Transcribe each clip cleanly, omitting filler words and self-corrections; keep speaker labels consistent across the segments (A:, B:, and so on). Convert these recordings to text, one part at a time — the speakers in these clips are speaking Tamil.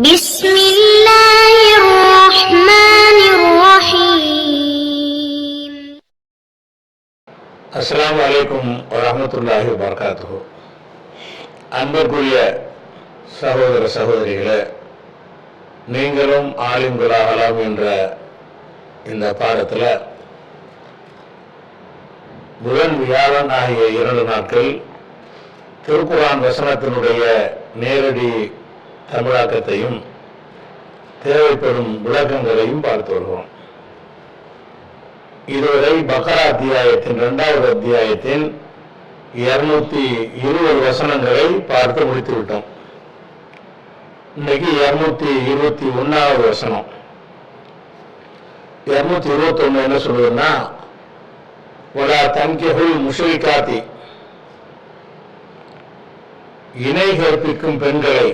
A: بسم الله الرحمن الرحيم.
B: அஸ்ஸலாமு அலைக்கும் வரஹ்மத்துல்லாஹி வபரகாத்துஹு. அன்பிற்குரிய சகோதர சகோதரிகளே, நீங்களும் ஆலிம்களாகலாம் என்ற இந்த பாடத்தில் புதன் வியாழன் ஆகிய 2 நாட்கள் திருக்குர்ஆன் வசனத்தினுடைய நேரடி தமிழாக்கத்தையும் தேவைப்படும் விளக்கங்களையும் பார்த்து வருகிறோம். இதுவரை பக்ரா அத்தியாயத்தின் 2வது அத்தியாயத்தின் 220 வசனங்களை பார்த்து முடித்து விட்டோம். இன்னைக்கு 221வது வசனம். 221 என்ன சொல்லுதுன்னா, வலா தன்கிஹுல் முஷ்ரிகாத்தி, இணை கற்பிக்கும் பெண்களை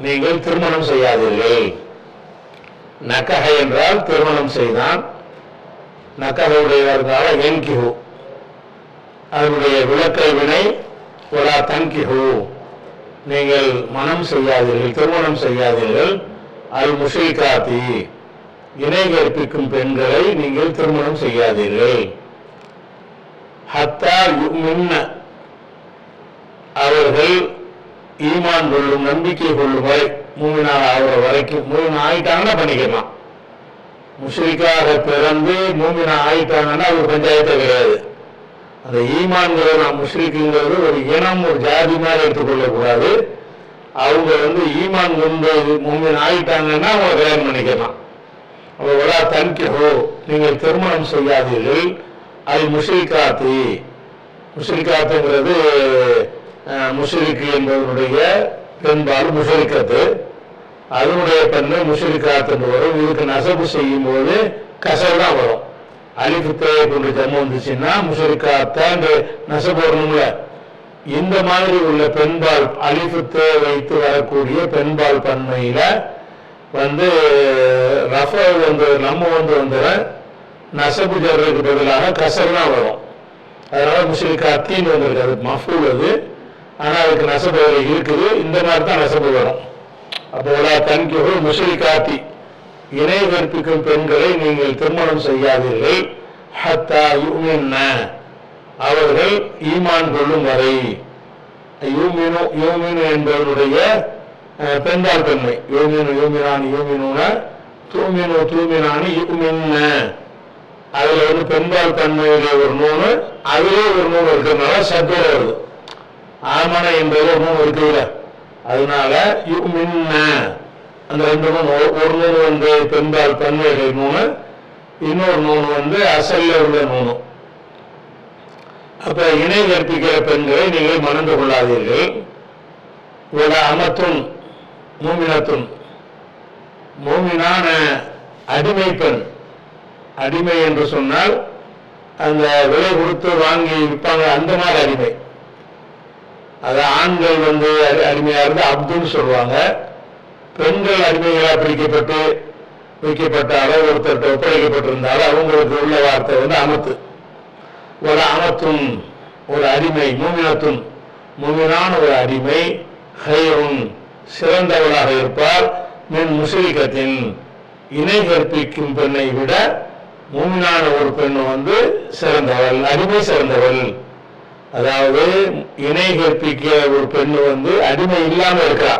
B: நீங்கள் திருமணம் செய்யாதீர்கள். நகஹ என்றால் திருமணம் செய்தான், நகஹுடையவர்களாக என்கிஹு, அதனுடைய விளக்கல் வினை வலா தன்கிஹு, நீங்கள் மனம் செய்யாதீர்கள், திருமணம் செய்யாதீர்கள். அல் முஷ்ரிகாத்தி, இணை கற்பிக்கும் பெண்களை நீங்கள் திருமணம் செய்யாதீர்கள். ஹத்தா யுமின்ன, அவர்கள் ஈமான் கொள்ளும், நம்பிக்கை கொள்ளும் வரை, மூமினாக ஆகிற வரைக்கும். மூமினா ஆயிட்டாங்கன்னா பண்ணிக்கலாம். முஷ்ரிக்காக பிறந்து மூமினா ஆயிட்டாங்கன்னா அது பஞ்சாயத்தை கிடையாது. அந்த ஈமான்கிறது, நான் முஷ்ரிக்குங்கிறது ஒரு இனம், ஒரு ஜாதி மாதிரி எடுத்துக்கொள்ளக்கூடாது. அவங்க ஈமான் கொண்டு மூமின் ஆயிட்டாங்கன்னா அவங்க கல்யாணம் பண்ணிக்கலாம். அவங்களா தன்கிஹோ, நீங்கள் திருமணம் செய்யாதீர்கள். அது முஷ்ரிகாத்தி, முஷ்ரிகாத்துங்கிறது முஷ்ரிக்கு என்பதனுடைய பெண்பால் முஷ்ரிக்கத்து, அதனுடைய பெண்ணு முஷ்ரிகாத்துன்னு வரும். இதுக்கு நசபு செய்யும் போது கசர் தான் வரும். அலிஃபு தேவை கொண்டு ஜம்மு வந்துச்சுன்னா முஷ்ரிகாத்தாண்டு நசபு வரணும்ல. இந்த மாதிரி உள்ள பெண்பால் அலிஃபு தே வைத்து வரக்கூடிய பெண்பால் பன்மையில ரஃப நம்ம வந்துடுற நசபு ஜர்ருக்கு பதிலாக கசர் தான் வரும். அதனால முஷ்ரிகாத்தின்னு வந்திருக்கு. அது மஃபூல் அது, ஆனால் அதுக்கு நசபு இருக்குது. இந்த மாதிரி தான் நசபு வரும். அப்போ தன்கிஹு முஷ்ரிகாத்தி, இணை கற்பிக்கும் பெண்களை நீங்கள் திருமணம் செய்யாதீர்கள். ஹத்தா யுமின்ன, அவர்கள் ஈமான் கொள்ளும் வரை. யூமினு, யூமினு என்பவருடைய பெண்பால் பெண்மை. யூமினு யூமினானி யூமினுன, தூமினு தூமினானி யூமின்ன. அதுல பெண்பால் தன்மையிலே ஒரு நூறு, அதிலே ஒரு நூறு இருக்கிறதுனால சத்தோட வருது. ஆமன என்பது ஒரு நூறு இருக்குல்ல, அதனால யுமின்ன, அந்த 2 நூறு, ஒரு நூறு பெண்பால் தன்மையிலே நூறு, இன்னொரு நூறு அசல்ல உள்ள நூறு. அப்ப இணை கற்பிக்கிற பெண்களை நீங்கள் மணந்து கொள்ளாதீர்கள். ஒரு அமத்துன் மூமினத்துன், மூமினான அடிமை பெண். அடிமை என்று சொன்னால் அந்த விலை கொடுத்து வாங்கி விற்பாங்க, அந்த மாதிரி அடிமை. அது ஆண்கள் அடிமையா இருந்து அப்துன்னு சொல்லுவாங்க. பெண்கள் அடிமைகளா பிடிக்கப்பட்டு வைக்கப்பட்டாலோ ஒருத்தர் ஒப்படைக்கப்பட்டிருந்தாலும் அவங்களுக்கு உள்ள வார்த்தை அமத்து. ஒரு அமத்தும், ஒரு அடிமை. மூமினத்துன், மூமினான ஒரு அடிமை. ஹைருன், சிறந்தவளாக இருப்பார். மின் முஷ்ரிகத்தின், இணை கற்பிக்கும் பெண்ணை விட மூமினான ஒரு பெண் சிறந்தவள், அடிமை சிறந்தவள். அதாவது இணை கற்பிக்க ஒரு பெண்ணு அடிமை இல்லாம இருக்கிறா.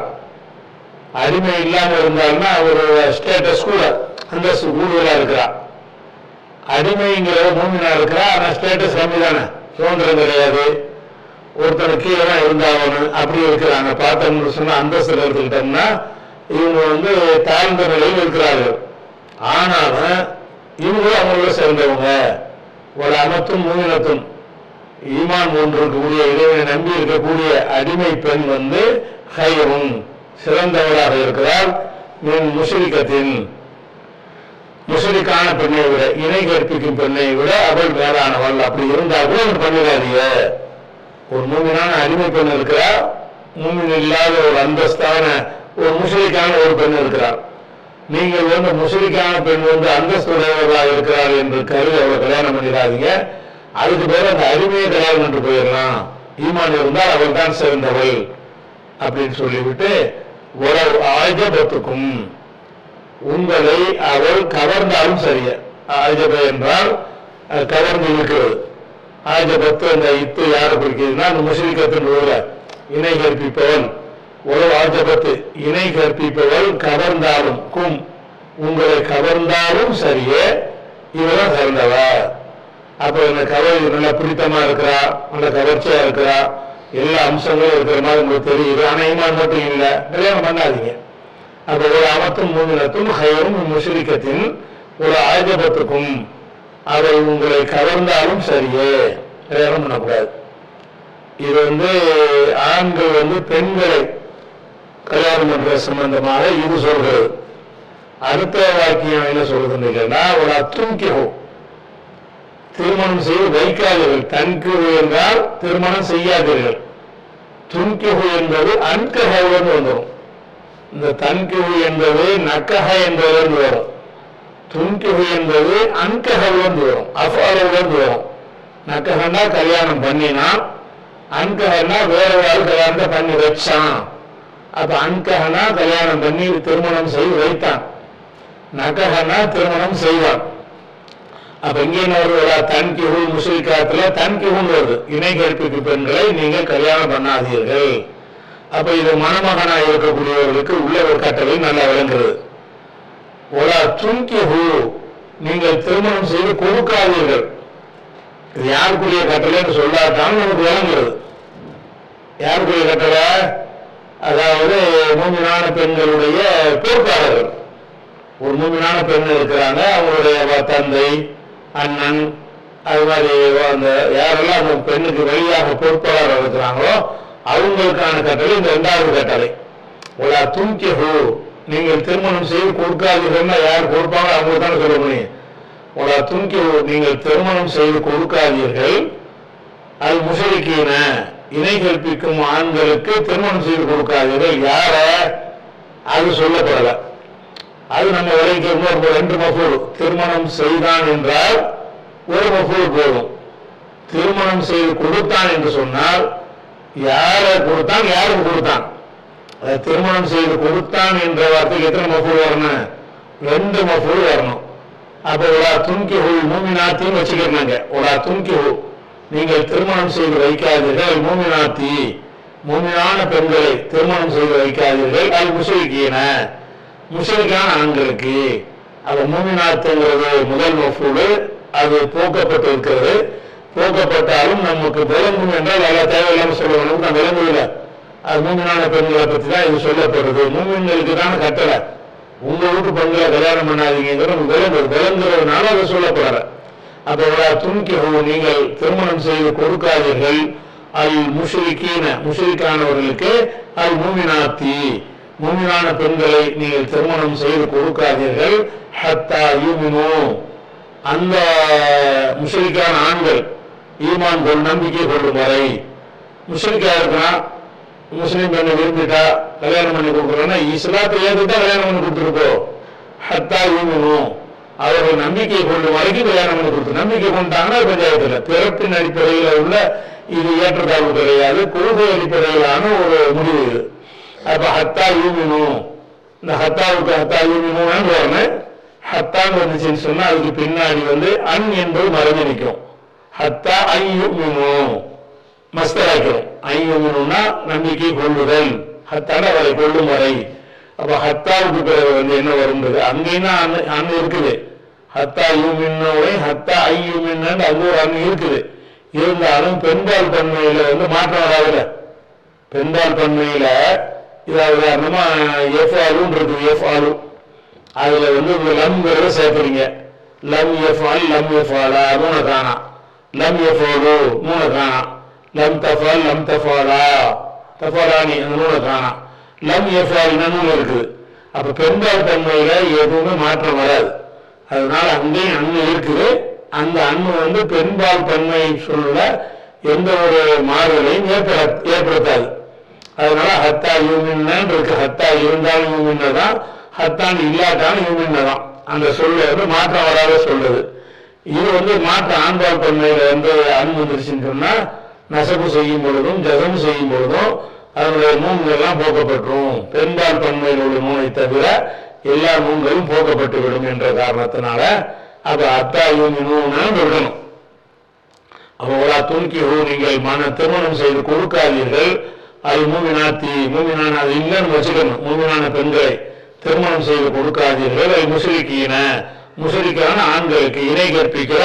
B: அடிமை இல்லாம இருந்தால்னா ஒரு ஸ்டேட்டஸ் கூட, அந்த கூடுதலா இருக்கிறா. அடிமைங்கிற மூமினா இருக்கிறா, ஆனா ஸ்டேட்டஸ் கம்மி தானே, சுதந்திரம் கிடையாது, ஒருத்தனுக்கு கீழே தான் இருந்தாகணும், அப்படி இருக்கிறாங்க. பார்த்தோம்னு சொன்னா அந்தஸ்தில் எடுத்துக்கிட்டோம்னா இவங்க தாழ்ந்த நிலையில் இருக்கிறார்கள். ஆனாலும் இவங்களும் அவங்கள சேர்ந்தவங்க. ஒரு அமத்தும் மூமினத்தும், ஈமான் கொண்டு இருக்கக்கூடிய, இறைவனை நம்பி இருக்கக்கூடிய அடிமை பெண் ஹைரும், சிறந்தவளாக இருக்கிறார். மின் முஷ்ரிகத்தின், முஷ்ரிக்கான பெண்ணை விட, இணை கற்பிக்கும் பெண்ணை விட அவள் மேலானவள். அப்படி இருந்தா கூட அவர் பண்ணிடாதீங்க. ஒரு மூமினான அடிமை பெண் இருக்கிறார், மூமின் இல்லாத ஒரு அந்தஸ்தான ஒரு முஷ்ரிக்கான ஒரு பெண் இருக்கிறார். நீங்கள் முஷ்ரிக்கான பெண் அந்தஸ்துடையவர்களாக இருக்கிறார் என்று கருதி அவளை கல்யாணம் பண்ணிடாதீங்க. அதுக்கு பேர் அந்த அடிமையை கல்யாணம் என்று போயிடலாம். ஈமான் இருந்தால் அவள் தான் சிறந்தவள் அப்படின்னு சொல்லிவிட்டு உறவு ஆஜபத்துக்கும் உங்களை அவள் கவர்ந்தாலும் சரிய. ஆஜப என்றால் கவர்ந்து இருக்கிறது. ஆஜபத்து அந்த இத்து யாரை குறிக்கிறதுனா அந்த முஸ்லிக்கத்தின் இணை கற்பிப்பவள். உறவு ஆஜபத்து இணை கற்பிப்பவள் கவர்ந்தாலும் கும் உங்களை கவர்ந்தாலும் சரியே இவதான் சிறந்தவா. அப்ப இந்த கவர் நல்லா பிடித்தமா இருக்கிறா, நல்ல கவர்ச்சியா இருக்கிறா, எல்லா அம்சங்களும் இருக்கிற மாதிரி உங்களுக்கு தெரியுது. ஆனா ஈமான் மட்டும் இல்லை, கல்யாணம் பண்ணாதீங்க. அப்ப ஒரு அமத்தும் மூமினத்தும் ஹைரும் முஷ்ரிக்கத்தின் ஒரு ஆஜபத்துக்கும் அவை உங்களை கவர்ந்தாலும் சரியே கல்யாணம் பண்ணக்கூடாது. இது ஆண்கள் பெண்களை கல்யாணம் பண்ற சம்பந்தமாக இது சொல்றது. அடுத்த வாக்கியம் என்ன சொல்றது இல்லைன்னா ஒரு அத்துங்கியோ திருமணம் செய்து வைக்காதீர்கள். தன்கிஹு என்றால் திருமணம் செய்யாதீர்கள். துன்கிஹு என்பது அன்கஹவுடன் வந்துடும். இந்த தன்கிஹு என்பது நக்கஹ என்பதிலிருந்து வரும். துன்கிஹு என்பது அன்கஹவுடன் வரும், அஃபாலுடன் வரும். நக்கஹன்னா கல்யாணம் பண்ணினான், அன்கஹன்னா வேற ஒரு கல்யாணத்தை பண்ணி வச்சான். அப்ப அன்கஹனா கல்யாணம் பண்ணி திருமணம் செய்து வைத்தான், நக்கஹனா திருமணம் செய்வான். அப்ப இங்கே தன்கிஹு முஸ்லிக்காத்துல தன்கிஹுன்னு வருது, இணை கற்பிக்கு பெண்களை நீங்கள் கல்யாணம் பண்ணாதீர்கள். அப்ப இது மணமகனா இருக்கக்கூடியவர்களுக்கு உள்ள ஒரு கட்டளை நல்லா விளங்குறது. ஒலா துன்கிஹு நீங்கள் திருமணம் செய்து கொடுக்காதீர்கள். இது யாருக்குரிய கட்டளைன்னு சொல்லாதான் நமக்கு விளங்குறது. யாருக்குரிய கட்டளை? அதாவது மூமினான பெண்களுடைய பொறுப்பாளர்கள். ஒரு மூமினான பெண் இருக்கிறாங்க, அவங்களுடைய தந்தை, அண்ணன், அது மாதிரி அந்த யாரெல்லாம் அந்த பெண்ணுக்கு வெளியாக பொறுப்பாளர்கள் இருக்கிறாங்களோ அவங்களுக்கான கட்டளை இந்த இரண்டாவது கட்டளை. ஒரு துன்கிஹு நீங்கள் திருமணம் செய்து கொடுக்காதீர்கள்னா யார் கொடுப்பாங்க? அவங்க தானே சொல்ல முடியும். ஒரு துன்கிஹு நீங்கள் திருமணம் செய்து கொடுக்காதீர்கள். அது முஷ்ரிக்கீன இணை கற்பிக்கும் ஆண்களுக்கு திருமணம் செய்து கொடுக்காதீர்கள். யார அது சொல்லப்படல. அது நம்ம வரைக்கும் ரெண்டு மஃபூல். திருமணம் செய்தான் என்றால் ஒரு மஃபூல் போதும். திருமணம் செய்து கொடுத்தான் என்று சொன்னால் யாரை கொடுத்தான், யாருக்கு கொடுத்தான்? திருமணம் செய்து கொடுத்தான் என்ற வார்த்தைக்கு எத்தனை மஃபூல் வரணும்? ரெண்டு மஃபூல் வரணும். அப்ப ஒரு துன்கிஹு மூமினாத்தின்னு வச்சுக்கிறாங்க. ஒரு துன்கிஹு நீங்கள் திருமணம் செய்து வைக்காதீர்கள். மூமினாத்தி மூமினான பெண்களை திருமணம் செய்து வைக்காதீர்கள். அது முஷ்ரிக்கீன முஷ்ரிக்கான ஆண்களுக்கு. அது மூமினாத்துங்கிறது முதல் மஃபூல், அது போக்கப்பட்டு இருக்கிறது. போக்கப்பட்டாலும் நமக்கு விளங்கும் என்றால் எல்லாம் தேவையில்லாம சொல்ல வேணும். நான் விளங்குவில்ல. அது மூமினான பெண்களை பற்றி தான் இது சொல்லப்படுறது. மூமின்களுக்கு தான் கட்டளை. உங்க வீட்டு பெண்களை கல்யாணம் பண்ணாதீங்கிறது நமக்கு விளங்குறது. விளங்குறதுனால அதை சொல்லப்படுற. அப்ப துன்கிஹு நீங்கள் திருமணம் செய்து கொடுக்காதீர்கள். அல் முஷ்ரிக்கீன முஷ்ரிக்கானவர்களுக்கு அல் மூமினாத்தி மூமினான பெண்களை நீங்கள் திருமணம் செய்து கொடுக்காதீர்கள். ஹத்தா யூமினு அந்த முஷ்ரிக்கான ஆண்கள் ஈமான் கொள் நம்பிக்கை கொள்ளும் வரை. முஷ்ரிக்கா இருக்கிறான், முஸ்லீம் பெண்ணை விரும்பிட்டா கல்யாணம் பண்ணி கொடுக்குறோன்னா இஸ்லாத்தை ஏற்றுதான் கல்யாணம் பண்ணி கொடுத்துருக்கோம். ஹத்தா யூமினு அவர்கள் நம்பிக்கை கொள்ளும் வரைக்கும் கல்யாணம் பண்ணி கொடுத்து. நம்பிக்கை கொண்டாங்கன்னா பஞ்சாயத்துல பிறப்பின் அடிப்படையில் உள்ள இது ஏற்றத்தாழ்வு கிடையாது, கொள்கை அடிப்படையிலான ஒரு முடிவு இது. அப்ப ஹத்தா யூமினு இந்த ஹத்தாவுக்கு ஹத்தா யூமினு வரணும். ஹத்தான்னு வந்துச்சுன்னு சொன்னா அதுக்கு பின்னாடி அன் என்பது மறைஞ்சு நிற்கும். ஹத்தா ஐயுமினு மஸ்தராக்கிறோம். ஐயுமினுன்னா நம்பிக்கை கொள்ளுதல், ஹத்தான அவரை கொள்ளும் வரை. அப்ப ஹத்தாவுக்கு பிறகு என்ன வரும்ன்றது அங்கேன்னா அன்னு இருக்குது. ஹத்தா யூமின்னோட ஹத்தா ஐயுமின்னு அது ஒரு அன்னு இருக்குது. இருந்தாலும் பெண்பால் தன்மையில மாற்றம் வராதுல. பெண்பால் தன்மையில இதாவது உதாரணமா எஃப்ஆலும் இருக்கு. எஃப்ஆலும் அதுல லம்ங்கிறத சேர்த்துறீங்க. லம் எஃப்ஆல் லம் எஃப்ஆலா மூணு காணா. லம் எஃப்ஆலு மூணு காணா. லம் தஃபால் லம் தஃபாலா தஃபாலானி அந்த மூணு காணா. லம் எஃப்ஆல் நூல் இருக்குது. அப்ப பெண்பால் தன்மையில எதுவுமே மாற்றம் வராது. அதனால அங்கேயும் அண்ணு இருக்குது. அந்த அண்ணு பெண்பால் தன்மை சொல்ல எந்த ஒரு மாறுதலையும் ஏற்படுத்தாது. அதனால ஹத்தா யூமின்னு இருக்கு. ஹத்தா இருந்தாலும் யூமின்னதான், ஹத்தான் இல்லாட்டாலும் யூமின்னதான். அந்த சொல்ல மாற்றம் வராத சொல்லுது. இது மாற்றம் ஆண்பால் தன்மையில அன்பு வந்துருச்சுன்னு சொன்னா நசப்பு செய்யும் பொழுதும் ஜசம் செய்யும் பொழுதும் அதனுடைய நூல்கள்லாம் போக்கப்பட்டுரும். பெரும்பால் பன்மையில் உள்ள நூலை தவிர எல்லா நூல்களும் போக்கப்பட்டு விடும் என்ற காரணத்தினால அப்ப அத்தாயும் விடணும். அப்போ ஒரு துணிக்கி நீங்கள் திருமணம் செய்து கொடுக்காதீர்கள். அது மூமினான அது இல்லைன்னு வச்சுக்கணும். மூமினான பெண்களை திருமணம் செய்து கொடுக்காதீர்கள். அது முஷரிக்கான ஆண்களுக்கு, இணை கற்பிக்கிற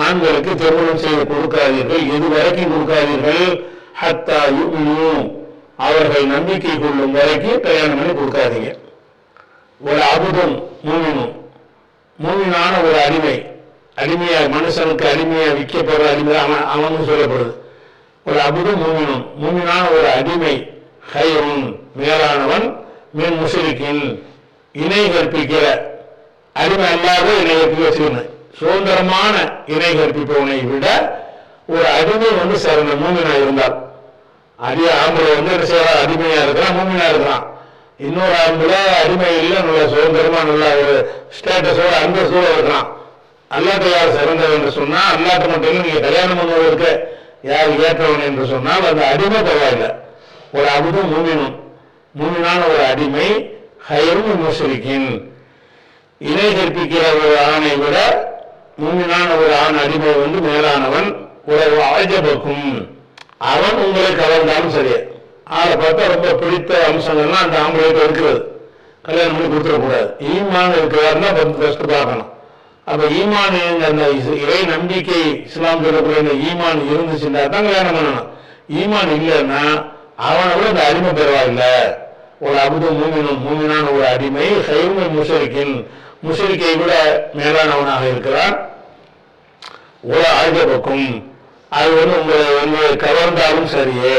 B: ஆண்களுக்கு திருமணம் செய்து கொடுக்காதீர்கள். எது வரைக்கும் கொடுக்காதீர்கள்? ஹத்தா யுமினு, அவர்கள் நம்பிக்கை கொள்ளும் வரைக்கும் கல்யாணம் பண்ணி கொடுக்காதீங்க. ஒரு அபுதம் மூமினான ஒரு அடிமையா மனுஷனுக்கு அடிமையா விற்கப்படுற அடிமை அவனும் சொல்லப்படுது. ஒரு அபுதம் மூமினான ஒரு அடிமை ஹைருன் மேலானவன் மின் முஷரிக்கின் இணை கற்பிக்கிற அடிமை அல்லாத இணை கற்பிக்க வச்சுக்கணும். சுதந்திரமான இணை கற்பிப்பவனை விட ஒரு அடிமை சிறந்த மூமினா இருந்தால், ஆம்பளை என்ன செய்யற அடிமையா இருக்கிறான், மூமினா இருக்கிறான். இன்னொரு ஆம்பளை அடிமை இல்லை, நல்ல சுதந்திரமா நல்ல ஒரு ஸ்டேட்டஸோட அந்தஸ்தோட இருக்கிறான். அல்லாட்ட யார் சிறந்தவன் என்று சொன்னால், அல்லாட்ட மட்டும் இல்லை, நீங்க கல்யாணம் பண்ணுவதற்கு யார் ஏற்றவன் என்று சொன்னால் அந்த அடிமை பரவாயில்லை. ஒரு அபுதும் மூமினான ஒரு அடிமை ஹைரும் முஷரிக்கின் இணை கற்பிக்கிற ஒரு ஆணை விட மூமினான ஒரு ஆண் அடிமை மேலானவன். ஒரு ஆஜபக்கும், அவன் உங்களை கவர்ந்தாலும் சரியே. ஆளை பார்த்தா ரொம்ப பிடித்த அம்சங்கள்லாம் அந்த ஆம்பளைக்கு இருக்கிறது, கல்யாணம் பண்ணி கொடுத்துடக்கூடாது. ஈமான் இருக்கிறாருன்னா ஃபர்ஸ்ட் பார்க்கணும். அப்ப ஈமான் அந்த இறை நம்பிக்கை இஸ்லாம் சொல்லக்கூடிய இந்த ஈமான் இருந்துச்சுன்னா தான் கல்யாணம் பண்ணணும். ஈமான் இல்லைன்னா அவனை விட அந்த அடிமை பெறவாயில்லை. ஒரு அபுது மூமினான ஒரு அடிமை ஹைருமை முஷரிக்கை விட மேலானவனாக இருக்கிறான். ஒரு ஆஜபக்கும், அது உங்களை கவர்ந்தாலும் சரியே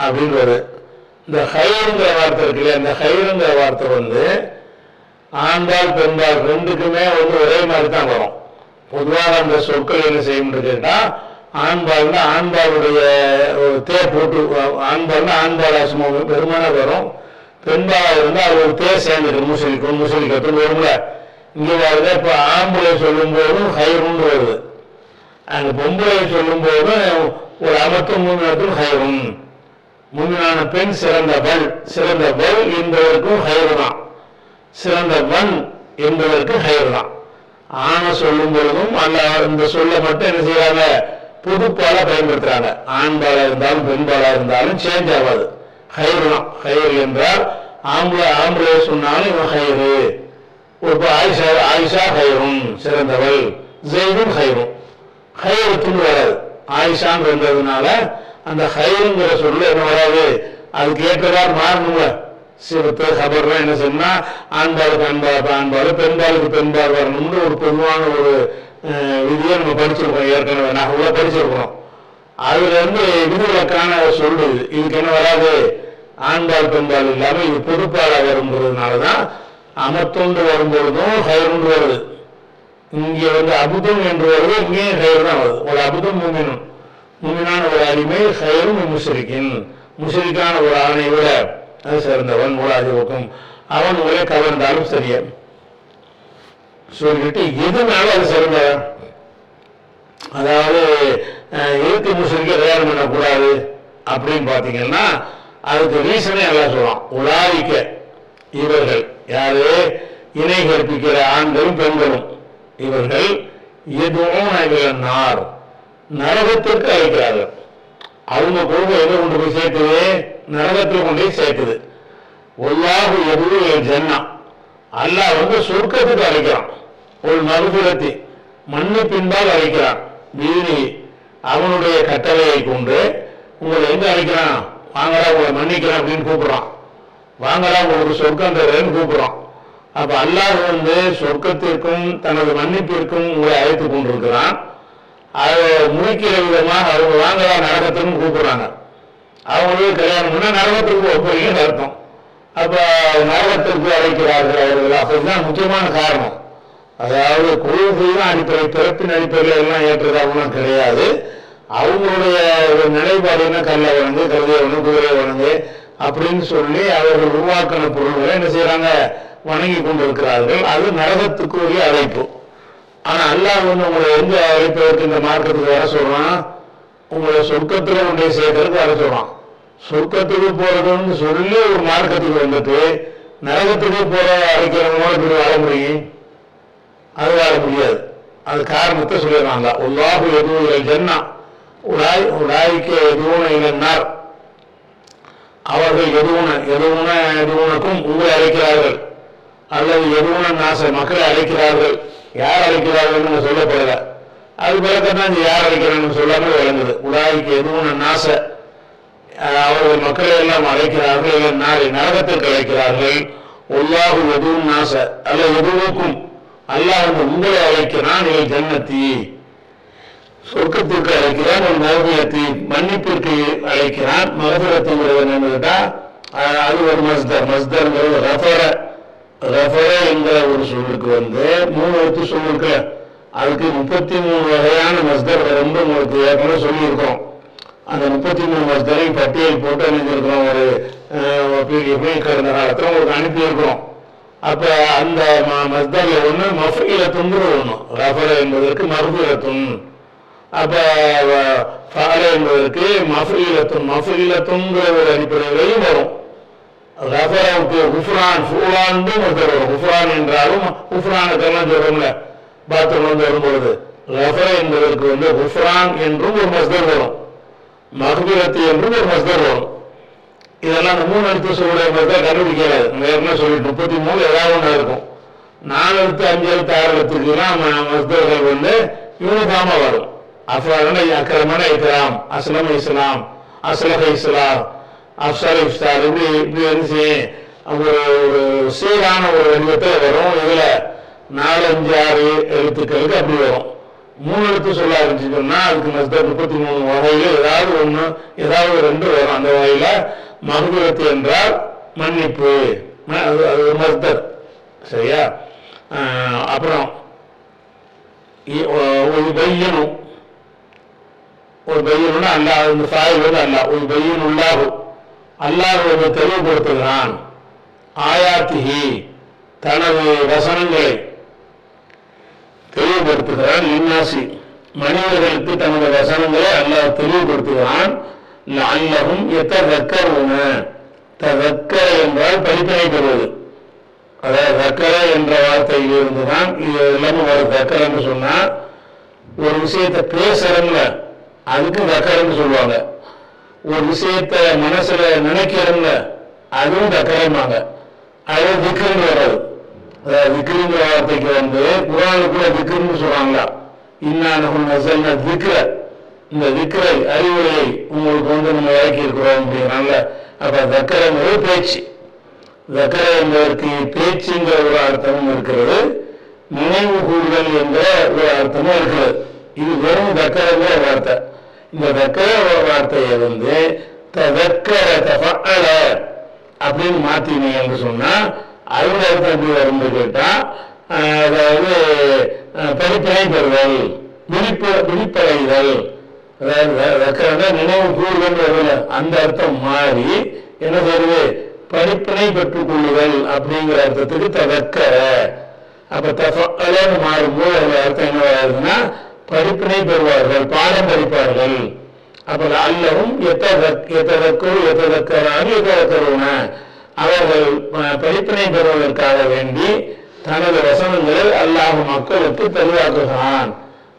B: அப்படின்னு வரும். இந்த ஹைருங்கிற வார்த்தை இருக்குல்ல, இந்த ஹைருங்கிற வார்த்தை ஆண்பால் பெண்பால் ரெண்டுக்குமே ஒரே மாதிரி தான் வரும். பொதுவாக அந்த சொற்கள் என்ன செய்யும் கேட்டா, ஆண்பால்னா ஆண்பாலுடைய தேர் போட்டு, ஆண்பால்னா ஆண்பால் அசுமம் பெருமான வரும். பெண்பாலாக இருந்தால் அது ஒரு தேர் சேர்ந்துருக்கு, முஷரிக்கத்துன்னு வரும்ல. இங்கே வருது. இப்போ ஆம்பளை சொல்லும் போதும் ஹைருன்னு வருது, அங்கே பொம்பளை சொல்லும் போதும் ஒரு அமத்தும் மூமினத்தும் ஹைரும். மூமினான பெண் சிறந்தவள் என்பதற்கும் ஹைரு தான், சிறந்தவன் என்பதற்கு ஹைர் தான். ஆணை சொல்லும் பொழுதும் அல்ல இந்த சொல்ல மட்டும் என்ன செய்யறாங்க, புதுப்பால பயன்படுத்துறாங்க. ஆண்பாலா இருந்தாலும் பெண்பாலா இருந்தாலும் சேஞ்ச் ஆகாது, ஹைர் தான். ஹைர் என்றால் ஆம்பளை சொன்னாலும் இவன் ஹைரு. இப்போ ஆயிஷா ஹைரும் சிறந்தவள், ஜெய்தும் ஹைரும். ஹைருத்துன்னு வராது, ஆயிஷான்னு வந்ததுனால அந்த ஹைருங்கிற சொல்ல என்ன வராது, அதுக்கு ஏற்றவாறு மாறணுங்க. சிவத்து ஹபர்லாம் என்ன சொன்னா, ஆண்பாலுக்கு ஆண்பால் பெண்பாலுக்கு பெண்பால் வரணும்னு ஒரு பொதுவான ஒரு விதியை நம்ம படிச்சிருக்கோம். ஏற்கனவே நாங்கள் படிச்சிருக்கிறோம். அதுல இருந்து விதிவிலக்கான சொல்லுது. இதுக்கு என்ன வராது, ஆண்பால் பெண்பால் இல்லாம இது பொதுப்பாலாக வருங்கிறதுனாலதான் அமத்தொன்று வரும்பொழுதும் ஹைருண்டு வருது. இங்க அபுதம் என்று வருது, இங்கேயும் ஹைர் தான் வருது. ஒரு அபுதம் மூமினான ஒரு அடிமை ஹைரும் முஷரிக்கான ஒரு ஆணை விட அது சிறந்தவன். மூலாஜிபக்கும், அவன் உங்களை கவர்ந்தாலும் சரியா சொல்லிட்டு எதுனால அது சிறந்தவன். அதாவது எழுத்து முஷரிக்க கல்யாணம் பண்ணக்கூடாது அப்படின்னு பாத்தீங்கன்னா அதுக்கு ரீசனே எல்லாம் சொல்லலாம். உலாரிக்க இவர்கள் யாரு, இணை கற்பிக்கிற ஆண்களும் பெண்களும், இவர்கள் எதுவும் நரகத்திற்கு அழைக்கிறார்கள். அவங்க கொள்கை எதை கொண்டு போய் சேர்க்குது, நரகத்தில் கொண்டு போய் சேர்க்குது. ஒல்லாஹு எதுவும் ஜன்னா, அல்லாஹ் சொர்க்கத்துக்கு அழைக்கிறான். ஒரு மறுபுறத்தி மன்னிப்பின்பால் அழைக்கிறான். வீணி அவனுடைய கட்டளையை கொண்டு உங்களை எங்க அழைக்கிறான், வாங்கடா உங்களை மன்னிக்கிறான் அப்படின்னு கூப்பிடுறான். வாங்கடா உங்களுக்கு சொர்க்கம் தருன்னு கூப்பிடுறான். அப்ப அல்லாஹ் சொர்க்கத்திற்கும் தனது மன்னிப்பிற்கும் உங்களை அழைத்து கொண்டிருக்கிறான். அதை முடிக்கிற விதமாக அவங்க வாங்கடா நரகத்துக்கும் கூப்பிடுறாங்க. அவங்களுக்கு கல்யாணம் பண்ணா நரகத்திற்கு ஒப்புறீங்கன்னு அர்த்தம். அப்ப நரகத்திற்கு அழைக்கிறார்கள் அவர்கள். அப்படிதான் முக்கியமான காரணம். அதாவது கொள்கைதான் அடிப்படை, பிறப்பின் அடிப்படையில் எல்லாம் ஏற்றதாகலாம் கிடையாது. அவங்களுடைய நிலைப்பாடு என்ன, கல்லை வணங்கு, கழுதையை வணங்கு, குதிரை வணங்கு அப்படின்னு சொல்லி அவர்கள் உருவாக்கின பொருள்களை என்ன செய்யறாங்க, வணங்கி கொண்டிருக்கிறார்கள். அது நரகத்துக்குரிய அழைப்பு. ஆனா அல்லாஹ் உங்களை எங்க அழைப்பதற்கு இந்த மார்க்கத்துக்கு வர சொல்றான், உங்களை சொர்க்கத்துல ஒன்றை சேர்க்கறதுக்கு வர சொல்றான். சொர்க்கத்துக்கு போறதுன்னு சொல்லி ஒரு மார்க்கத்துக்கு வந்துட்டு நரகத்துக்கு போற அழைக்கிறவங்களோட இப்படி வாழ முடியும்? அது வாழ முடியாது. அது காரணத்தை சொல்லிடுறாங்க. அல்லாஹு எதுவும் ஜன்னா உலாய்க்கு எதுவும் இல்லைன்னார். அவர்கள் எதுவுனக்கும் உங்களை அழைக்கிறார்கள், அல்லது எதுவுன நாச மக்களை அழைக்கிறார்கள். யார் அழைக்கிறார்கள் சொல்லப்படல. அது பிறகுதான் யார் அழைக்கிறான்னு சொல்லாமல் விளங்குது. உலாய்க்கு எதுவுன நாச அவர்கள் மக்களை எல்லாம் அழைக்கிறார்கள், இல்லை நாளை நரகத்திற்கு அழைக்கிறார்கள். ஒல்லாஹு எதுவும் நாச அல்ல எதுவுக்கும் அல்லாஹ் உங்களை அழைக்கிறான். நீங்கள் ஜன்னத்தி சொர்க்கத்திற்கு அழைக்கிறான். ஒரு மகபியத்தை மன்னிப்பிற்கு அழைக்கிறான். மகபிரத்துங்கிறது என்னதுட்டா அது ஒரு மஸ்தர்ங்கிறது ரஃபர என்கிற ஒரு சொல்லுக்கு 3 எழுத்து சொல்லிருக்கு. அதுக்கு 33 வகையான மஸ்தர் ரொம்ப உங்களுக்கு ஏற்கனவே சொல்லியிருக்கோம். அந்த 33 மஸ்தரை பட்டியல் போட்டு அனுப்பியிருக்கிறோம். ஒரு கடந்த காலத்தில் உங்களுக்கு அனுப்பியிருக்கிறோம். அப்ப அந்த மஸ்தர்ல ஒண்ணு மஃபீலத்துங்கிற ஒண்ணு. ரஃபர என்பதற்கு மஃபீலத்துன். அப்ப ஃபால என்பதற்கு மஃபீலத்துங்கிற ஒரு அடிப்படையிலையும் வரும். ரஃபராவுக்கு குஃப்ரான் ஃபூலான் மஸ்தர் வரும். குஃப்ரான் என்றாலும் குஃப்ரானுக்கெல்லாம் சொல்றோம்ல பாத்ரூம் வரும்பொழுது ரஃபர என்பதற்கு குஃப்ரான் என்றும் ஒரு மஸ்தர் வரும். மஹ்பிரத்து என்றும் ஒரு மஸ்தர் வரும். இதெல்லாம் அந்த 3 எழுத்து சொல்லுடைய மஸ்தர் கண்டுபிடிக்காது. ஏற்கனவே சொல்லிட்டு 33 ஏதாவது ஒன்று இருக்கும். 4 எழுத்து 5 எழுத்து 6 எழுத்துக்குலாம் மஸ்தர்கள் யூனிஃபார்மா வரும். அஃபரன அக்ரமன இக்ராம், அஸ்லம இஸ்லாம், அஸ்லஹ இஸ்லாம், அஃப்சர் இஃப்தார், இப்படி இருந்துச்சு. ஒரு சீரான ஒரு வடிவத்தில் வரும். இதுல 4, 5, 6 எழுத்துக்களுக்கு அப்படி வரும். 3 எழுத்து சொல்ல ஆரம்பிச்சு சொன்னா அதுக்கு மஸ்தர் 33 வகையில ஏதாவது ஒண்ணு ஏதாவது 2 வரும். அந்த வகையில மஹ்பிரத்து என்றால் மன்னிப்பு, அது மஸ்தர். சரியா? அப்புறம் ஒரு பையனும் அல்லாஹ் இந்த சாயில் அல்லாஹ் ஒரு பையன் உள்ளாகும். அல்லாஹ் தெளிவுபடுத்துகிறான். ஆயாத்திஹி தனது வசனங்களை தெளிவுபடுத்துகிறான். இன்னாசி மனிதர்களுக்கு தனது வசனங்களை அல்லாஹ் தெளிவுபடுத்துகிறான். லஅல்லஹும் யததக்கரூன. ததக்கர என்றால் படிப்பினை பெறுவது. அதாவது தக்கர என்ற வார்த்தையில் இருந்துதான் இது எல்லாமே வரும். தக்கரன்னு சொன்னா ஒரு விஷயத்தை பேசுறோம்ல அதுக்கு தக்கரன்னு சொல்லுவாங்க. ஒரு விஷயத்தை மனசுல நினைக்கிறோம்ல அதுவும் தக்கரமாங்க. அது திக்ருன்னு வராது. அதாவது திக்ருங்கிற வார்த்தைக்கு குர்ஆனுக்குள்ள திக்ருன்னு சொல்றாங்களா. இன்னானஹு நஸல்னா திக்ர, இந்த திக்ரை அறிவுரையை உங்களுக்கு நம்ம இறக்கி இருக்கிறோம் அப்படிங்கிறாங்க. அப்ப தக்கரங்கிறது பேச்சு. தக்கர என்பதற்கு பேச்சுங்கிற ஒரு அர்த்தமும் இருக்கிறது, நினைவு கூறுதல் என்ற ஒரு அர்த்தமும் இருக்கிறது. இது வெறும் தக்கரங்கிற வார்த்தை. இந்த தக்கர வார்த்தையை ததக்கர தஃஅல அப்படின்னு மாத்தினீங்க என்று சொன்னா அதோட அர்த்தம் எப்படி வரும்னு கேட்டா, அதாவது படிப்பினை பெறுதல், விழிப்படைதல். அதாவது நினைவு கூறுதல் வருது. அந்த அர்த்தம் மாறி என்ன செய்வது, படிப்பினை பெற்றுக் கொள்ளுதல் அப்படிங்கிற அர்த்தத்துக்கு ததக்கர. அப்ப தஃஅலன்னு மாறும்போது அந்த அர்த்தம் என்ன வருதுன்னா படிப்பினை பெறுவார்கள், பாடம் படிப்பார்கள். அப்ப அல்லவும் எத்ததக்கருன அவர்கள் படிப்பினை பெறுவதற்காக வேண்டி தனது வசனங்களை அல்லாஹ் மக்களுக்கு தெளிவாக்குகிறான்.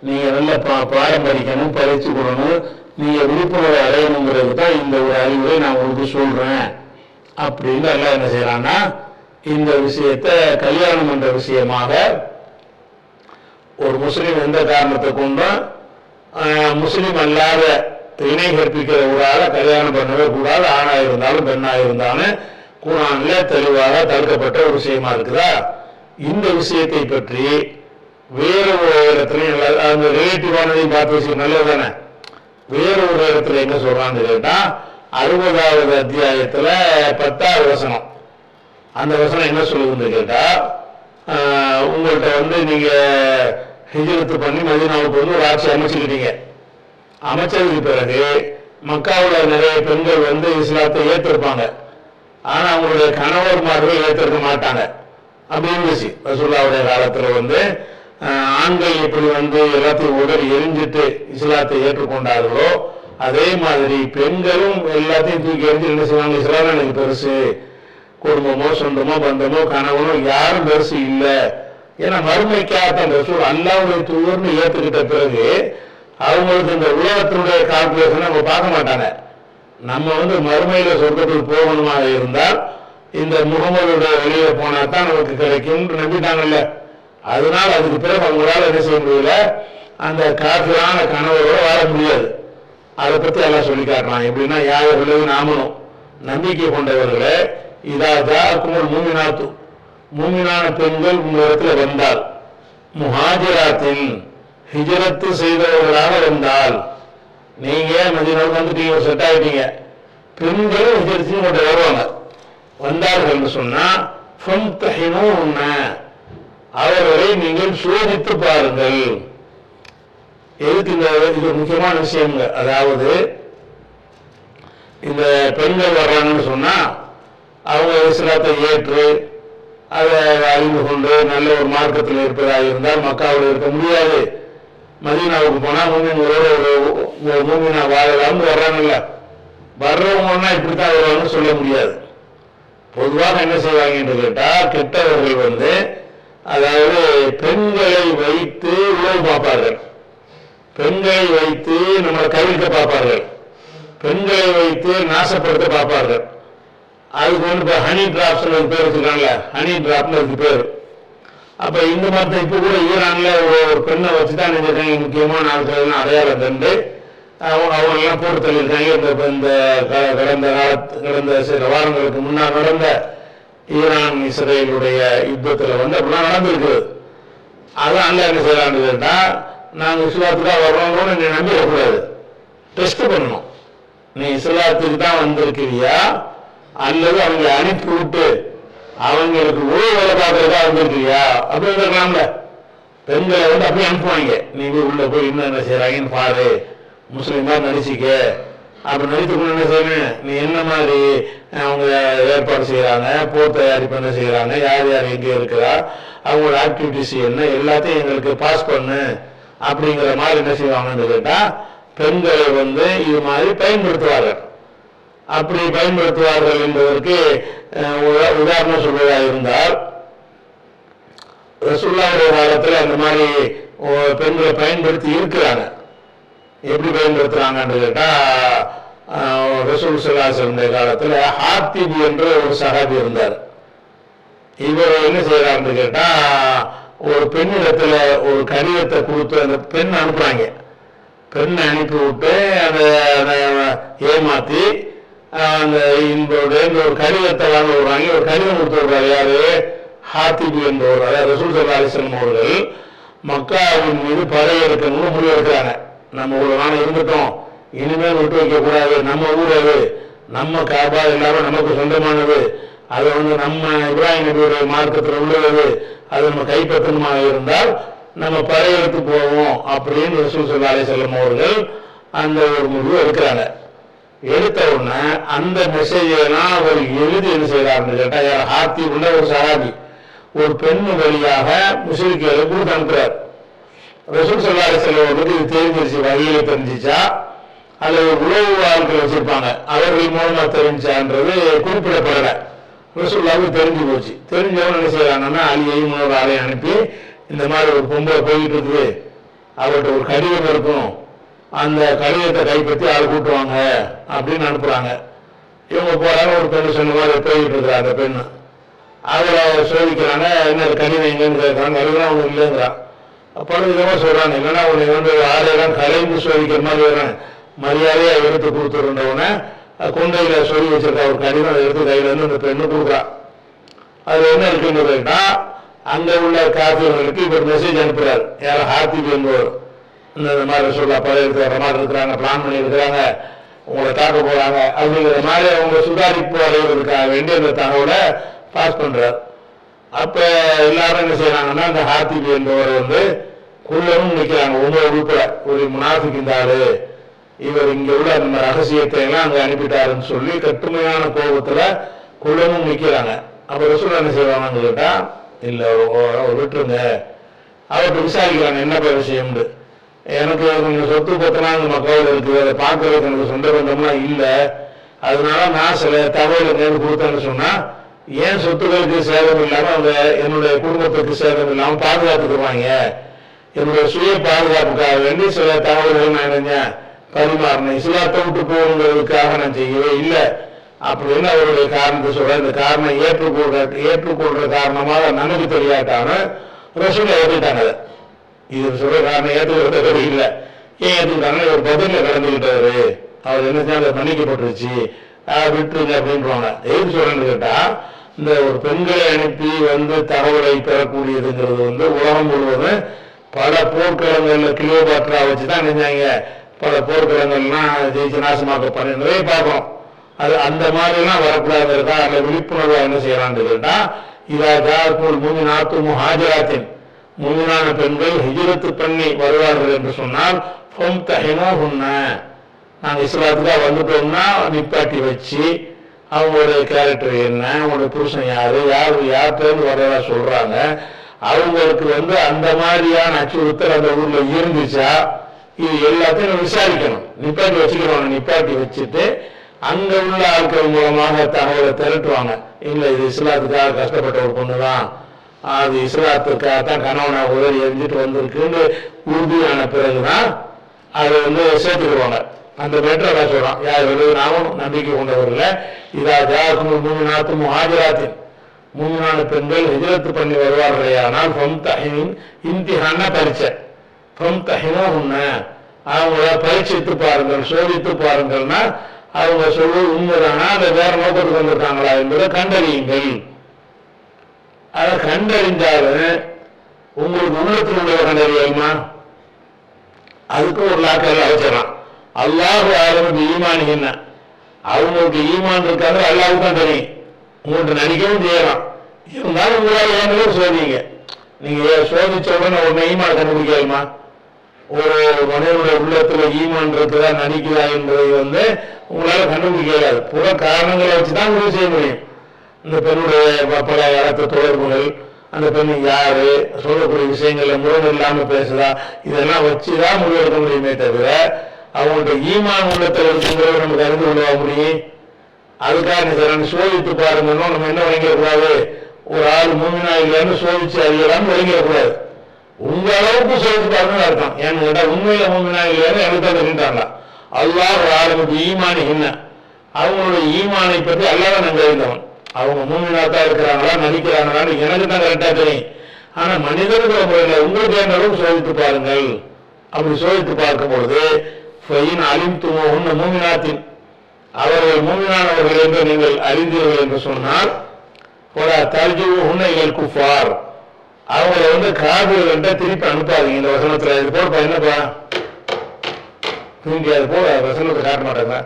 B: நீங்க நல்ல பாடம் படிக்கணும், பயிற்சி கொடுக்கணும், நீங்க விழிப்புணர்வு அடையணுங்கிறது தான் இந்த ஒரு அறிவுரை நான் உங்களுக்கு சொல்றேன் அப்படின்னு அல்லாஹ் என்ன செய்யறான்னா இந்த விஷயத்தை கல்யாணம் என்ற விஷயமாக ஒரு முஸ்லீம் எந்த காரணத்தை கொண்டும் முஸ்லீம் அல்லாத இணை கற்பிக்கிற ஒரு ஆளை கல்யாணம் பண்ணவே கூடாது. ஆணா இருந்தாலும் பெண்ணா இருந்தாலும் குர்ஆன்ல தெளிவாக தடுக்கப்பட்ட ஒரு விஷயமா இருக்குதா. இந்த விஷயத்தை பற்றி வேற ஒரு இடத்துலையும் அந்த ரிலேட்டிவானதையும் பார்த்து விஷயம் நல்லது தானே. வேற ஒரு இடத்துல என்ன சொல்றான்னு கேட்டா 60வது அத்தியாயத்துல 10வது வசனம். அந்த வசனம் என்ன சொல்லுதுன்னு கேட்டா, உங்கள்கிட்ட நீங்க ஹிஜ்ரத் பண்ணி மதீனாவுக்கு ஒரு ஆட்சி அமைச்சுக்கிட்டீங்க. அமைச்சதுக்கு பிறகு மக்காவுல நிறைய பெண்கள் இஸ்லாத்தை ஏற்றிருப்பாங்க. ஆனா அவங்களுடைய கணவர்மார்கள் ஏற்றிருக்க மாட்டாங்க. அப்படி இருந்துச்சு ரசூலுல்லாஹ்வுடைய காலத்துல. ஆண்கள் இப்படி எல்லாத்தையும் உடல் எரிஞ்சிட்டு இஸ்லாத்தை ஏற்றுக்கொண்டார்களோ அதே மாதிரி பெண்களும் எல்லாத்தையும் தூக்கி எறிஞ்சு என்ன செய்வாங்க, இஸ்லாம் எனக்கு பெருசு, குடும்பமோ சொந்தமோ பந்தமோ கணவனோ யாரும் பெருசு இல்லை. ஏன்னா மறுமைக்காகத்தான் ரசூல் அல்லாஹ்வுடைய தூதர்னு ஏற்றுக்கிட்ட பிறகு அவங்களுக்கு இந்த உலகத்தினுடைய கால்குலேஷன் அவங்க பார்க்க மாட்டாங்க. நம்ம மறுமையில சொர்க்கத்துக்கு போகணுமாக இருந்தால் இந்த முகமதுடைய வெளியில போனா தான் நமக்கு கிடைக்கும் நம்பிட்டாங்கல்ல. அதனால அதுக்கு பிறகு அவங்களால என்ன செய்ய முடியல, அந்த காஃபிரான கணவரோட வாழ முடியாது. அதை பத்தி எல்லாம் சொல்லி காட்டலாம். எப்படின்னா யாரும் நாமனும் நம்பிக்கை கொண்டவர்களே, இதா ஜாக்குமுல் மூமினாத்து, மூமினான பெண்கள் உங்களிடத்துல வந்தால், முஹாஜிராத்தின் ஹிஜரத்து செய்தவர்களாக வந்தால், நீங்க மதீனாவுக்கு வந்துட்டீங்க, செட் ஆகிட்டீங்க, பெண்களும் ஹிஜரத்து உங்கள்கிட்ட வருவாங்க, வந்தார்கள் சொன்னா அவர்களை நீங்கள் சோதித்து பாருங்கள். எதுக்கு இது முக்கியமான விஷயங்க. அதாவது இந்த பெண்கள் வர்றாங்கன்னு சொன்னா அவங்க இஸ்லாத்தை ஏற்று அதை அறிந்து கொண்டு நல்ல ஒரு மார்க்கத்தில் இருப்பதாக இருந்தால் மக்காவில் இருக்க முடியாது. மதீனாவுக்கு போனா மூமின்களோட ஒரு மூமினா வாழலாம்னு வர்றாங்கல்ல, வர்றவங்கன்னா இப்படித்தான் வருவாங்கன்னு சொல்ல முடியாது. பொதுவாக என்ன செய்வாங்க என்று கேட்டால், கெட்டவர்கள் அதாவது பெண்களை வைத்து உறவு பார்ப்பார்கள், பெண்களை வைத்து நம்மளை கவிழ்க்க பார்ப்பார்கள், பெண்களை வைத்து நாசப்படுத்த பார்ப்பார்கள். அதுக்கு இப்போ ஹனி டிராப்ஸ் பேர் வச்சுருக்காங்கல்ல, ஹனி டிராப்னு அதுக்கு பேர். அப்போ இந்த மாதிரி இப்போ கூட ஈரானில் ஒரு பெண்ணை வச்சு தான் நினைச்சிருக்காங்க, முக்கியமான ஆட்கள் அடையாளம் கண்டு அவங்கெல்லாம் போட்டு தள்ளியிருக்காங்க. இந்த கடந்த சில வாரங்களுக்கு முன்னால் நடந்த ஈரான் இஸ்ரேலுடைய யுத்தத்தில் அப்படிலாம் நடந்திருக்கு. அதான் அல்ல என்ன செய்யலான்னு கேட்டால், நாங்கள் இஸ்லாத்துக்காக வர்றோம்னு நீ நம்பிடக்கூடாது, டெஸ்ட் பண்ணணும். நீ இஸ்லாத்துக்கு தான் வந்திருக்கிறியா அல்லது அவங்க அனுப்பி விட்டு அவங்களுக்கு உறவு வேலை பார்க்கறதா வந்திருக்கிறியா அப்படின்னு இருக்கலாம்ல. பெண்களை அப்படியே அனுப்புவாங்க, நீ உள்ள போய் இன்னும் என்ன செய்யறாங்கன்னு பாரு, முஸ்லீமா நடிச்சிக்க. அப்படி நடித்துக்கணும் என்ன செய்யணும், நீ என்ன மாதிரி அவங்க ஏற்பாடு செய்யறாங்க, போர் தயாரிப்பு என்ன செய்யறாங்க, யார் யார் எங்கே இருக்கிறா, அவங்களோட ஆக்டிவிட்டிஸ் என்ன, எல்லாத்தையும் எங்களுக்கு பாஸ் பண்ணு அப்படிங்கிற மாதிரி என்ன செய்வாங்கன்னு கேட்டா பெண்களை இது மாதிரி பயன்படுத்துவார்கள். அப்படி பயன்படுத்துவார்கள் என்பதற்கு உதாரணம் சொல்வதாக இருந்தால், ரசூலுல்லாஹ்வுடைய காலத்தில் அந்த மாதிரி பெண்களை பயன்படுத்தி இருக்கிறாங்க. எப்படி பயன்படுத்துறாங்கன்னு கேட்டா, ரசூல் ஸல்லல்லாஹு அலைஹி வஸல்லம் காலத்தில் ஹாத்திப் என்ற ஒரு சஹாபி இருந்தார். இவர் என்ன செய்யறாருன்னு கேட்டா, ஒரு பெண்ணிடத்துல ஒரு கடிதத்தை கொடுத்து அந்த பெண் அனுப்புறாங்க, பெண்ணை அனுப்பி விட்டு அதை ஏமாத்தி அந்த ஒரு கடிதத்தை வாங்க விடுறாங்க. ஒரு கடிதம் கொடுத்து விடுறாரு. யாரு? ஹாத்திப் என்பவர், அதாவது ரசூல் ஸல்லல்லாஹு அலைஹி வஸல்லம் அவர்கள் மக்காவின் மீது படையெடுக்கணும்னு முடிவு எடுக்கிறாங்க. நம்ம ஒரு நாள் இருந்துட்டோம், இனிமேல் விட்டு வைக்க கூடாது, நம்ம ஊர் அது, நம்ம காபா எல்லாரும் நமக்கு சொந்தமானது, அதை நம்ம இப்ராஹிம் நபியுடைய மார்க்கத்தில் உள்ளது, அது நம்ம கைப்பற்றணுமாக இருந்தால் நம்ம படையெடுத்து போவோம் அப்படின்னு ரசூல் ஸல்லல்லாஹு அலைஹி வஸல்லம் அவர்கள் அந்த ஒரு முடிவு எடுக்கிறாங்க. எடுத்த உடனே அந்த மெசேஜெல்லாம் அவர் எழுதி என்ன செய்யறாருன்னு கேட்டா, யார்? ஹாத்திப் உள்ள ஒரு சஹாபி ஒரு பெண் வழியாக முஸ்லிம்களை கொடுத்து அனுப்புறாரு. ரசூல் ஸல்லல்லாஹு அலைஹி வஸல்லம் அவர்களுக்கு இது தெரிஞ்சிருச்சு, வகையில தெரிஞ்சிச்சா அல்லது உளவு ஆட்கள் வச்சிருப்பாங்க அவர்கள் மூலமா தெரிஞ்சான்றது குறிப்பிடப்படலை. ரசூலுல்லாஹ்வுக்கு தெரிஞ்சு போச்சு. தெரிஞ்சவங்க என்ன செய்யறாங்கன்னா, அலியையும் ஒரு ஆளை அனுப்பி இந்த மாதிரி ஒரு பொம்பளை போயிட்டு இருக்குது, அவர்கிட்ட ஒரு கடிதம் இருக்கும், அந்த கடிதத்தை கைப்பற்றி ஆள் கூட்டுவாங்க அப்படின்னு அனுப்புறாங்க. இவங்க போறாங்க, ஒரு பெண்ணு சொன்ன மாதிரி போயிட்டு இருக்கிறா அந்த பெண்ணு. அவரை சோதிக்கிறாங்க, என்ன கடிதம் எங்கன்னு கேட்கறாங்க, கடிதம் அவங்க இல்லைங்கிறான். பலவிதமா சொல்றாங்க, இல்லைன்னா உன்னை ஆளையெல்லாம் கலைந்து சோதிக்கிற மாதிரி வரேன், மரியாதையா எடுத்து கொடுத்துருந்தவன கொண்டையில சொல்லி வச்சிருக்கா ஒரு கடிதம், அதை எடுத்து கையில இருந்து அந்த பெண்ணு கொடுக்குறா. அது என்ன இருக்குன்னு கேட்டா, அங்க உள்ள காஃபிர்களுக்கு இவர் மெசேஜ் அனுப்புறாரு. யாரும் ஹாத்திப் என்பவர், இந்த மாதிரி சொல்ல பழைய இருக்கிற மாதிரி இருக்கிறாங்க, பிளான் பண்ணி இருக்கிறாங்க, உங்களை தாக்க போறாங்க அப்படிங்கிற மாதிரி அவங்க சுதாரிப்பு அடைவதற்காக வேண்டிய அந்த தகவலை பாஸ் பண்றார். அப்ப எல்லாரும் என்ன செய்யறாங்கன்னா, அந்த ஹாத்திப் என்பவர் குள்ளரும் நிற்கிறாங்க, உங்களை உள்பட ஒரு முனாஃபிக் இந்த ஆளு, இவர் இங்க உள்ள அந்த ரகசியத்தை எல்லாம் அங்க அனுப்பிட்டாருன்னு சொல்லி கட்டுமையான கோபத்துல குள்ளமும் நிற்கிறாங்க. அப்ப ரசூல் என்ன செய்வாங்கன்னு கேட்டா, இல்ல ஒரு விட்டுருங்க, அவர்கிட்ட விசாரிக்கிறாங்க என்னப்பா விஷயம்னு. எனக்கு கொஞ்சம் சொத்து பத்தலாம் இந்த மக்கள் இருக்குது, அதை பார்க்கறதுக்கு எனக்கு சொந்த பந்தம்லாம் இல்லை, அதனால நான் சில தகவல் கொடுத்தேன்னு சொன்னா ஏன் சொத்துக்களுக்கு சேதம் இல்லாமல் அவங்க என்னுடைய குடும்பத்துக்கு சேதம் இல்லாமல் பாதுகாத்துக்குவாங்க, என்னுடைய சுய பாதுகாப்புக்காக வேண்டி சில தகவல்கள் நான் நினைஞ்சேன் பரிமாறினேன், இஸ்லாத்தை விட்டு போகிறதுக்காக நான் செய்யவே இல்லை அப்படின்னு அவருடைய காரணத்தை சொல்ற. இந்த காரணம் ஏற்றுக்கொள்ற காரணமாக நமக்கு தெரியாட்டான ரசூலை ஏற்றுட்டாங்க. இது சொல்ற காரணம் ஏற்றுக்கிறது இல்லை, ஏன் ஏற்றுக்கிட்டாங்க, ஒரு பதில கடந்துகிட்டாரு, அவர் என்ன செஞ்சா மன்னிக்கப்பட்டுருச்சு விட்டுருங்க அப்படின்றாங்க. எதுக்கு சொல்றேன்னு கேட்டா, இந்த ஒரு பெண்களை அனுப்பி தகவலை பெறக்கூடியதுங்கிறது உலகம் முழுவதும் பல போர்க்களங்கள்ல கிலோபாட்டரா வச்சுதான் நினைஞ்சாங்க, பல போர்க்களங்கள்லாம் ஜெயிச்சு நாசமாக்க பண்ணி பார்க்கணும். அது அந்த மாதிரிலாம் வரக்கூடாது இருக்கா, அந்த விழிப்புணர்வா என்ன செய்யலான்னு கேட்டா, இதா ஜாக்குல் முமினாத்து முஹாஜிராத்தின், முமினான பெண்கள் ஹிஜ்ரத்து பண்ணி வருவார்கள் என்று சொன்னால் நாங்கள் இஸ்லாத்துக்காக வந்துட்டோம்னா நிப்பாட்டி வச்சு அவங்களுடைய கேரக்டர் என்ன, அவங்களுடைய புருஷன் யாரு, யார்கிட்ட வர்றதா சொல்றாங்க, அவங்களுக்கு அந்த மாதிரியான அச்சுறுத்தல் அந்த ஊர்ல இருந்துச்சா இது எல்லாத்தையும் விசாரிக்கணும். நிப்பாட்டி வச்சுக்கிறோம், நிப்பாட்டி வச்சுட்டு அங்க உள்ள ஆட்கள் மூலமாக தகவலை திரட்டுவாங்க. இல்லை இது இஸ்லாத்துக்காக கஷ்டப்பட்ட ஒரு பொண்ணுதான், அது இஸ்லாத்துக்காக தான் கணவனை உதவி எரிஞ்சிட்டு வந்திருக்குன்னு உறுதியான பிறகுதான் அதை சேர்த்துக்கிடுவாங்க. அந்த மேட்டரை சொல்றான், யார் நாமும் நம்பிக்கை கொண்டவர்கள் இதா ஜாக்கும் மூமினாத்தும் முஹாஜிராத்தின், மூமினான பெண்கள் ஹிஜ்ரத் பண்ணி வருவார்களே ஆனால் இம்திஹான பரீட்சை, அவங்கள பரீட்சித்து பாருங்கள், சோதித்து பாருங்கள்னா அவங்க சொல்வது உண்மைதானா அதை வேற நோக்கத்துக்கு வந்திருக்காங்களா என்பதை கண்டறியுங்கள். அதை கண்டறிஞ்சாலும் உங்களுக்கு உள்ளத்தில் உள்ளதை கண்டறியுமா, அதுக்கு ஒரு லாக்கர் அவசியம். அல்லாஹ் ஆரம்பி ஈமான் என்ன, அவங்களுக்கு ஈமான் இருக்காது அல்லாஹ்வுக்கு தான் தெரியும், உங்கள்கிட்ட நடிக்கவும் செய்யலாம், இருந்தாலும் உங்களால் ஏன் சோதிங்க. நீங்க சோதிச்ச உடனே உடனே ஈமான் கண்டுபிடிக்கலாமா, ஒரு மனிதனுடைய உள்ளத்துல ஈமான் இருக்குதா நடிக்குதா என்பதை உங்களால கண்டுபிடிக்காது. புற காரணங்களை வச்சுதான் முடிவு செய்ய முடியும். இந்த பெண்ணுடைய பல இடத்த தொடர்புகள், அந்த பெண் யாரு, சொல்லக்கூடிய விஷயங்கள்ல முரண் இல்லாம பேசுதா, இதெல்லாம் வச்சுதான் முடிவெடுக்க முடியுமே தவிர அவங்கள்ட்ட ஈமான் உள்ளத்தில் இருக்குங்கிறத நமக்கு அறிந்து கொள்ளவா முடியும். அதுக்காக சார் சோதித்து பாருங்கன்னா நம்ம என்ன வழங்கிடக்கூடாது, ஒரு ஆள் மூமினா இல்லைன்னு சோதிச்சு அறியலாம்னு வழங்கிடக்கூடாது. உங்க அளவுக்கு சோதித்து பாருங்கன்னு அர்த்தம். ஏன்னு கேட்டா உண்மையில மூமினா இல்லைன்னு எனக்கு தான் தெரிஞ்சாங்களா, அல்லாஹ் ஒரு ஆளுக்கு ஈமானி என்ன, அவங்களுடைய ஈமானை பற்றி அல்லாஹ் நாங்கள் அறிந்தவன், அவங்க மூமினாத்தான் இருக்கிறாங்களா நடிக்கிறாங்களான்னு எனக்கு தான் கரெக்டா தெரியும். ஆனா மனிதர்கள் முறையில் உங்களுக்கு எந்த அளவுக்கு சோதித்து பாருங்கள். அப்படி சோதித்து பார்க்கும்பொழுது அலிம்துமோஹுன்ன மூமினாத்தின், அவர்கள் மூமினானவர்கள் என்று நீங்கள் அறிந்தீர்கள் என்று சொன்னால் தர்ஜுஹுன்ன இலல் குஃபார், அவங்களை காபிர்கள்ட்ட திருப்பி அனுப்பாதீங்க. இந்த வசனத்துல இது போடுப்பா, என்னப்பா திரும்பி அது போல வசனத்தை காட்ட மாட்டாங்க.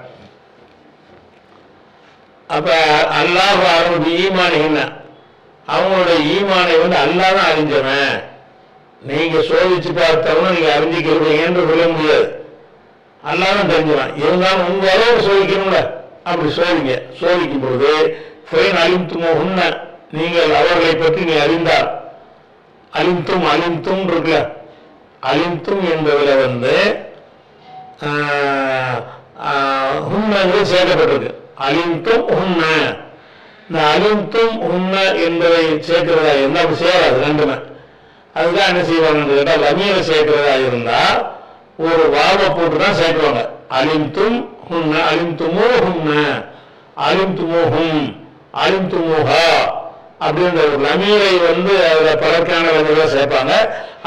B: அப்ப அல்லாஹ் ஆரம்பி ஈமான் என்ன, அவங்களுடைய ஈமானை அல்லாஹ் தான் அறிஞ்சவன், நீங்க சோதிச்சு பார்த்தவங்க நீங்க அறிஞ்சிக்கிறீங்கன்னு சொல்ல முடியாது, அல்லாஹ் தான் தெரிஞ்சவன். இருந்தாலும் உங்க அளவு சோதிக்கணும்ல, அப்படி சோதிங்க. சோதிக்கும் பொழுது அலிம்துமோஹுன்ன, நீங்கள் அவர்களை பற்றி நீ அறிந்தால், அலிம்தும் இருக்குல்ல, அலிம்தும் என்பதுல ஹுன்னங்கிறது சேர்க்கப்பட்டிருக்கு. அலிம்தும் ஹுன்ன, இந்த அலிம்தும் ஹுன்ன என்பதை சேர்க்கிறதா இருந்தால் அப்படி சேராது ரெண்டுமே. அதுதான் என்ன செய்வாங்கன்னு கேட்டால் லமீரை சேர்க்கிறதா இருந்தா ஒரு வாவை போட்டுதான் சேர்க்குவாங்க. அலிம்தும் ஹுன்ன, அலிம்துமோ ஹுன்ன, அலிம்துமோஹும், அலிம்துமோஹா அப்படின்ற ஒரு லமீரை அதுல பலருக்கான லமீரை சேர்ப்பாங்க.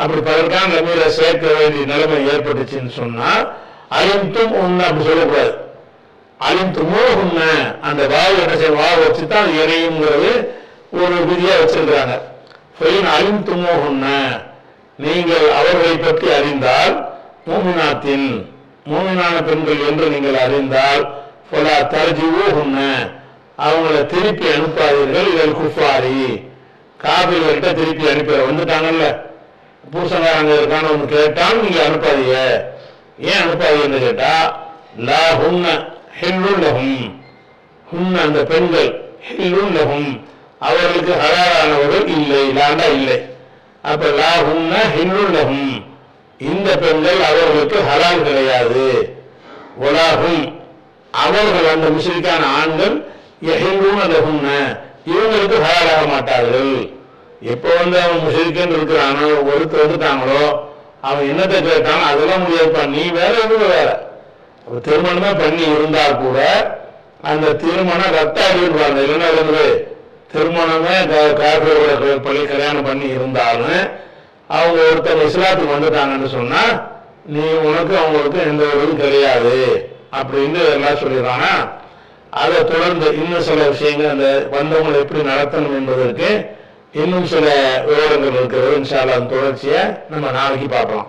B: அப்படி பலருக்கான லமீரை சேர்க்க வேண்டிய நிலைமை ஏற்பட்டுச்சுன்னு சொன்னா அலிம்தும் உன்ன அப்படி சொல்லக்கூடாது. அலிம்துமோ உன்ன அந்த வாவு என்ன செய்ய, வாவு வச்சுதான் அது இணையுங்கிறது ஒரு விதியா வச்சிருக்கிறாங்க. அலிம்துமோ உன்ன, நீங்கள் அவர்களை பற்றி அறிந்தால், மூமினாத்தின் மூமினான பெண்கள் என்று நீங்கள் அறிந்தால் தர்ஜுவோ உன்ன, அவங்களை திருப்பி அனுப்பாதீர்கள். இதழ் குஃபாரி, காபிர்கள்ட்ட திருப்பி அனுப்பி வந்துட்டாங்கல்ல, பூசங்காரங்க இருக்கான ஒன்று கேட்டாலும் நீங்க அனுப்பாதீங்க. ஏன் அனுப்பாதீங்கன்னு கேட்டா லா ஹுன்ன ஹில்லுல்லஹும், ஹுன்ன அந்த பெண்கள், ஹில்லுல்லஹும் அவர்களுக்கு ஹலாலானவர்கள் இல்லை, லாண்டா இல்லை. அப்ப லா ஹுன்ன ஹில்லுல்லஹும், இந்த பெண்கள் அவர்களுக்கு ஹலால் கிடையாது. உலகும் அவர்கள் அந்த முஸ்லிக்கான ஆண்கள் எஹில்லூன லஹுன்ன இவங்களுக்கு ஹலாலாக மாட்டார்கள். எப்போ அவன் முஸ்லிக்கன் இருக்கிறானோ ஒருத்தர் வந்துட்டாங்களோ அவன் என்னத்தை கேட்டானோ அதெல்லாம் முடியாதுப்பா, நீ வேற எதுவும் வேற. திருமணமே பண்ணி இருந்தால் கூட அந்த திருமணம் ரத்தாடிவாங்க. இல்லைன்னா இருந்து திருமணமே பள்ளி கல்யாணம் பண்ணி இருந்தாலும் அவங்க ஒருத்தர் இஸ்லாத்துக்கு வந்துட்டாங்கன்னு சொன்னா நீ உனக்கு அவங்களுக்கு எந்த ஒரு கிடையாது அப்படின்னு எல்லாம் சொல்லிடுறாங்க. அதை தொடர்ந்து இன்னும் சில விஷயங்கள் அந்த வந்தவங்களை எப்படி நடத்தணும் என்பதற்கு இன்னும் சில விவரங்கள் இருக்கிறது. இன்ஷா அல்லாஹ் தொடர்ச்சியை நம்ம நாளைக்கு பார்க்கலாம்.